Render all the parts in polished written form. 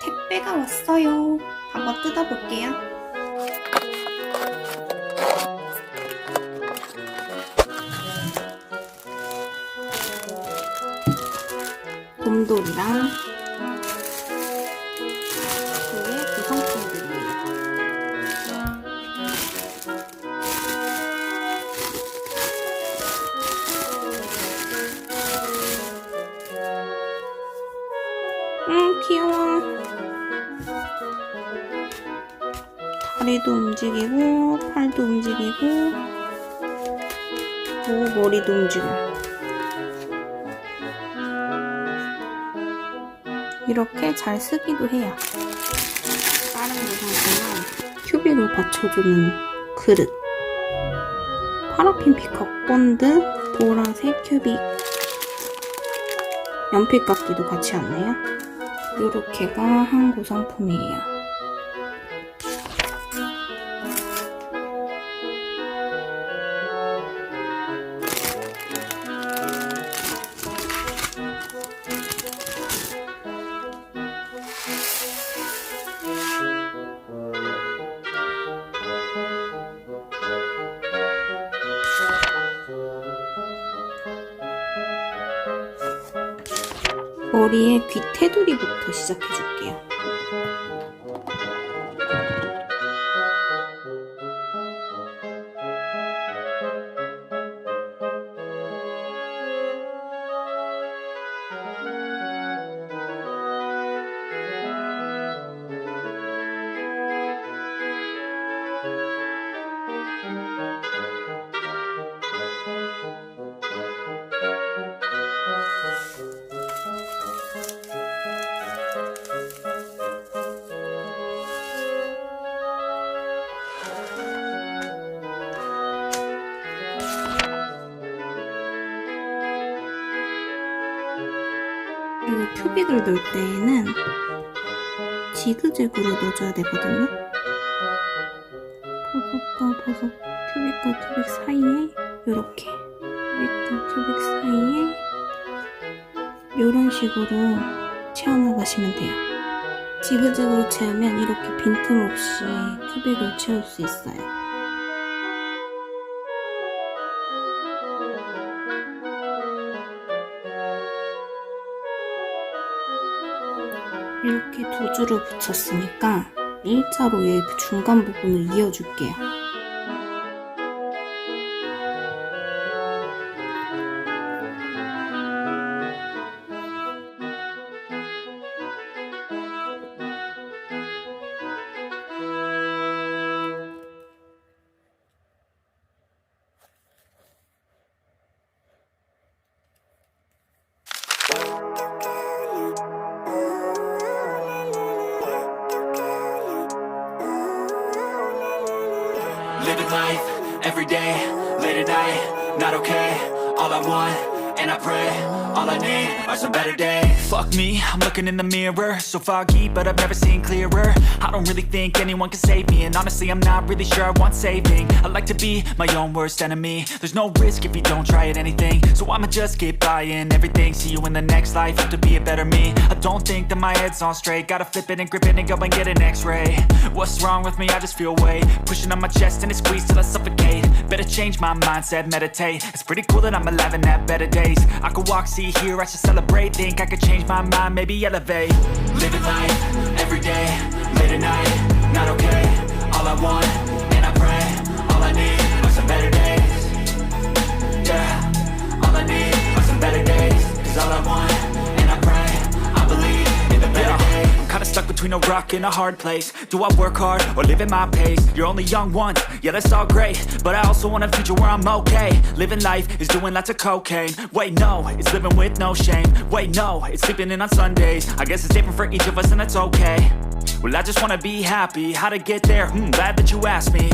택배가 왔어요. 한번 뜯어볼게요. 곰돌이랑 그의 구성품들이에요. 귀여워. 다리도 움직이고 팔도 움직이고 머리도 움직여요. 이렇게 잘 쓰기도 해요. 다른 영상에서는 큐빅을 받쳐주는 그릇, 파라핀 피카 본드, 보라색 큐빅, 연필깎이도 같이 왔네요. 요렇게가 한 구성품이에요. 머리에 귀 테두리부터 시작해줄게요. 그리고 큐빅을 넣을 때에는 지그재그로 넣어줘야 되거든요. 버섯과 버섯, 큐빅과 큐빅 사이에 이렇게 큐빅과 큐빅 사이에 이런 식으로 채워나가시면 돼요. 지그재그로 채우면 이렇게 빈틈없이 큐빅을 채울 수 있어요. 이렇게 두 줄을 붙였으니까 일자로 여기 중간 부분을 이어줄게요. Living life, every day, late at night, not okay. All I want, and I pray, all I need are some better days. Fuck me, I'm looking in the mirror, so foggy, but I've never seen clearer. I don't really think anyone can save me, and honestly I'm not really sure I want saving. I like to be my own worst enemy. There's no risk if you don't try at anything, so I'ma just keep buying everything. See you in the next life, have to be a better me. I don't think that my head's on straight, gotta flip it and grip it and go and get an x-ray. What's wrong with me? I just feel weight pushing on my chest and it squeezes till I suffocate. Better change my mindset, meditate. It's pretty cool that I'm alive and have better days. I could walk, see, hear, I should celebrate. Think I could change my mind, maybe elevate. Living life, every day, late at night, not okay. All I want, and I pray, all I need are some better days. Yeah, all I need are some better days. Cause all I want, and I pray, I believe in the better days. I'm kinda stuck between a rock and a hard place. Do I work hard or live at my pace? You're only young once, yeah that's all great, but I also want a future where I'm okay. Living life is doing lots of cocaine. Wait no, it's living with no shame. Wait no, it's sleeping in on Sundays. I guess it's different for each of us and that's okay. Well I just wanna be happy, how to get there? Glad that you asked me.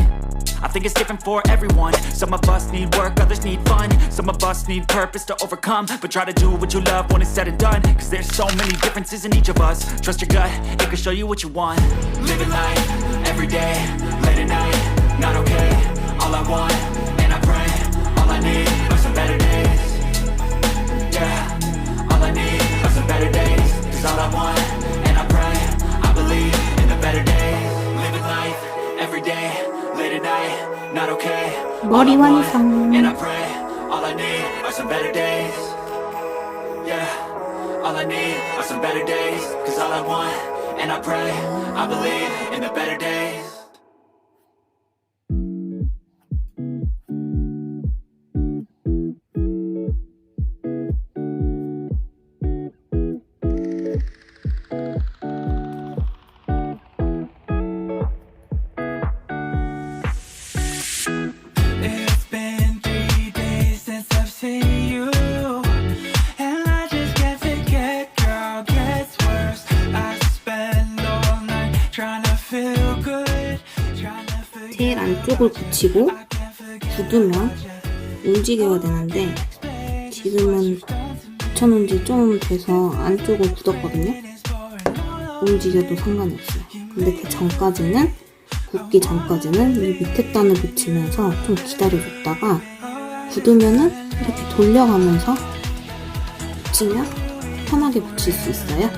I think it's different for everyone. Some of us need work, others need fun. Some of us need purpose to overcome. But try to do what you love when it's said and done, cause there's so many differences in each of us. Trust your gut, it can show you what you want. Living life, every day, late at night, not okay. All I want, and I pray, all I need are some better days. Yeah, all I need are some better days. Cause all I want, and I pray, I believe in the better days. Living life, every day, late at night, not okay. 머리 완성. And I pray, all I need are some better days. Yeah, all I need are some better days. Cause all I want, and I pray, I believe in the better days. 제일 안쪽을 붙이고 굳으면 움직여야 되는데 지금은 붙여놓은 지 좀 돼서 안쪽을 굳었거든요. 움직여도 상관이 없어요. 근데 그 전까지는, 굳기 전까지는 이 밑에 단을 붙이면서 좀 기다려줬다가 굳으면은 이렇게 돌려가면서 붙이면 편하게 붙일 수 있어요.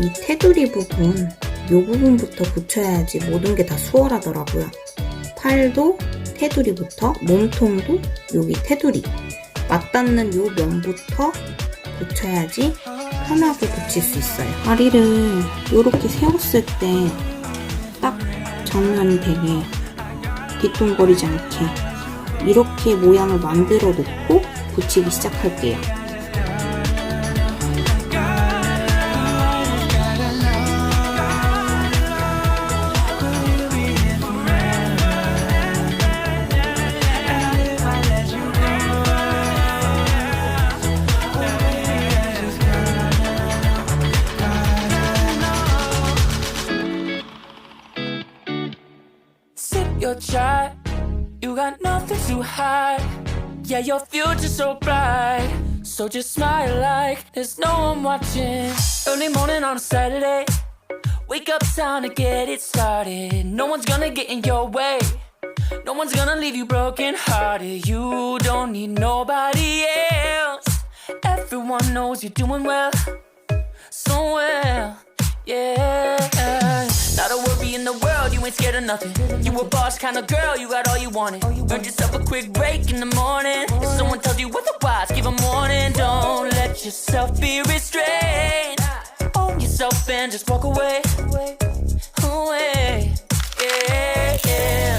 이 테두리 부분, 이 부분부터 붙여야지 모든 게 다 수월하더라고요. 팔도 테두리부터, 몸통도 여기 테두리, 맞닿는 이 면부터 붙여야지 편하게 붙일 수 있어요. 다리를 이렇게 세웠을 때 딱 정면이 되게 뒤뚱거리지 않게 이렇게 모양을 만들어 놓고 붙이기 시작할게요. Your child, you got nothing to hide. Yeah, your future's so bright. So just smile like there's no one watching. Early morning on a Saturday, wake up, time to get it started. No one's gonna get in your way. No one's gonna leave you broken hearted. You don't need nobody else. Everyone knows you're doing well, so well, yeah. Not a worry in the world, you ain't scared of nothing. You a boss kind of girl, you got all you wanted. Earned yourself a quick break in the morning. If someone tells you otherwise, give 'em warning. Don't let yourself be restrained. Own yourself and just walk away. Away, yeah, yeah.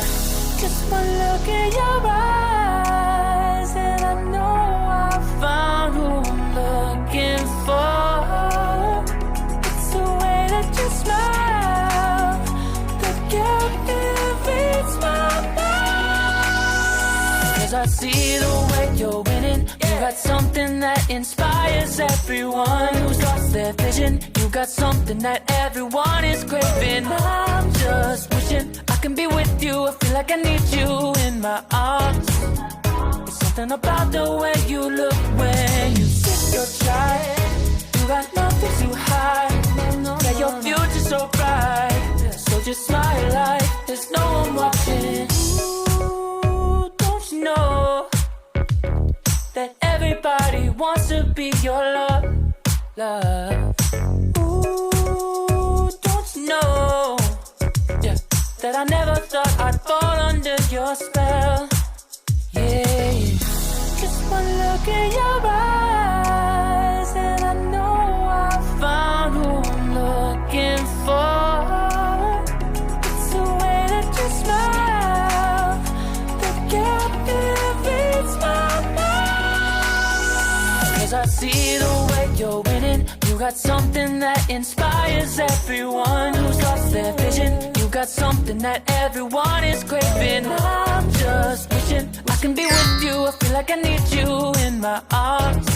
Just one look in your eyes, Cause I see the way you're winning. You got something that inspires everyone who's lost their vision. You got something that everyone is craving. I'm just wishing I can be with you. I feel like I need you in my arms. It's something about the way you look when you sip your chai. You got nothing to hide. Yeah, your future's so bright. So just smile like there's no one watching. Ooh, don't you know that everybody wants to be your love, love. Ooh, don't you know, yeah, that I never thought I'd fall under your spell. Yeah, yeah. Just one look in your eyes and I know I found who I'm looking for. It's the way that you smile that captivates my mind. Cause I see the way you're winning. You got something that inspires everyone who's lost their vision. You got something that everyone is craving. I'm just wishing I can be with you. I feel like I need you in my arms.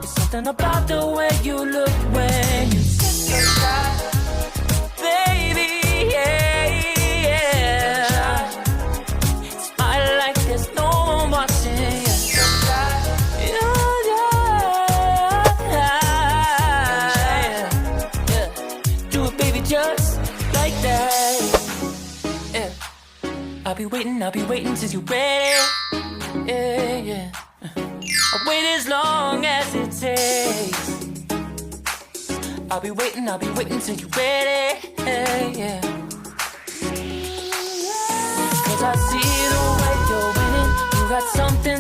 It's something about the way you look when you sit aside. Baby, yeah, yeah. Smile like there's no one watching. Just like that, yeah. I'll be waiting till you're ready, yeah, yeah. I'll wait as long as it takes. I'll be waiting till you're ready, yeah, yeah. Cause I see the way you're winning. You got something